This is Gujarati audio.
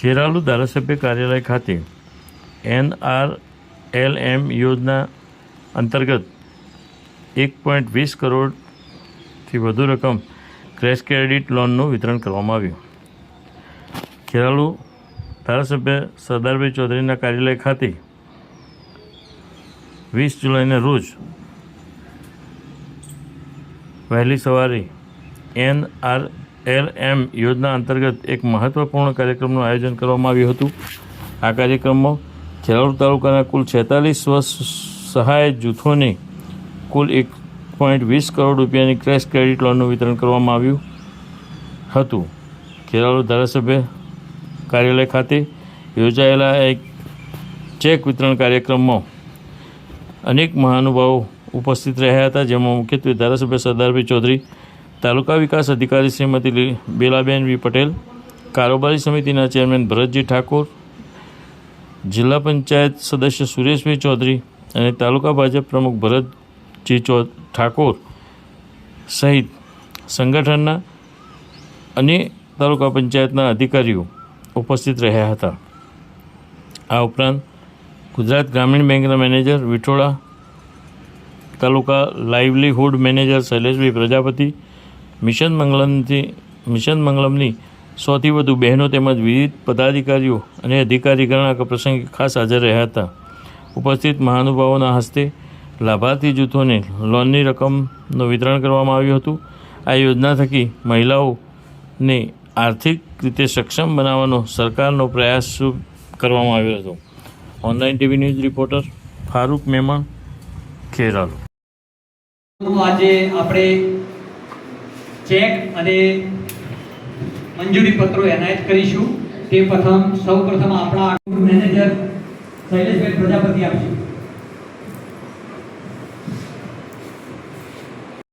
ખેરાલુ ધારાસભ્ય કાર્યાલય ખાતે NRLM યોજના અંતર્ગત 1.20 કરોડથી વધુ રકમ ક્રેશ ક્રેડિટ લોનનું વિતરણ કરવામાં આવ્યું. ખેરાલુ ધારાસભ્ય સરદારભાઈ ચૌધરીના કાર્યાલય ખાતે 20 જુલાઈના રોજ વહેલી સવારે NRLM યોજના અંતર્ગત એક મહત્ત્વપૂર્ણ કાર્યક્રમનું આયોજન કરવામાં આવ્યું હતું. આ કાર્યક્રમમાં ખેરાલુ તાલુકાના કુલ 46 સહાય જૂથોને કુલ 1.20 કરોડ રૂપિયાની ક્રેશ ક્રેડિટ લોનનું વિતરણ કરવામાં આવ્યું હતું. ખેરાલુ ધારાસભ્ય કાર્યાલય ખાતે યોજાયેલા એક ચેક વિતરણ કાર્યક્રમમાં અનેક મહાનુભાવો ઉપસ્થિત રહ્યા હતા, જેમાં મુખ્યત્વે ધારાસભ્ય સરદારભાઈ ચૌધરી, તાલુકા વિકાસ અધિકારી શ્રીમતી બેલાબેન વી પટેલ, કારોબારી સમિતિના ચેરમેન ભરતજી ઠાકોર, જિલ્લા પંચાયત સદસ્ય સુરેશભાઈ ચૌધરી અને તાલુકા ભાજપ પ્રમુખ ભરતજી ઠાકોર સહિત સંગઠનના અને તાલુકા પંચાયતના અધિકારીઓ ઉપસ્થિત રહ્યા હતા. આ ઉપરાંત ગુજરાત ગ્રામીણ બેંકના મેનેજર વિઠોડા, તાલુકા લાઇવલીહુડ મેનેજર શૈલેષભાઈ પ્રજાપતિ, મિશન મંગલમની 100થી વધુ બહેનો તેમજ વિવિધ પદાધિકારીઓ અને અધિકારીગણ આ પ્રસંગે ખાસ હાજર રહ્યા હતા. ઉપસ્થિત મહાનુભાવોના હસ્તે લાભાર્થી જૂથોને લોનની રકમનું વિતરણ કરવામાં આવ્યું હતું. આ યોજના થકી મહિલાઓને આર્થિક રીતે સક્ષમ બનાવવાનો સરકારનો પ્રયાસ કરવામાં આવ્યો હતો. Online TV news reporter Farooq Memon, Kheralu. આજે આપણે ચેક અને મંજૂરી પત્રો એનાયત કરીશું. તે સૌ પ્રથમ આપણા મેનેજર શૈલેષભાઈ પ્રજાપતિ આપશે.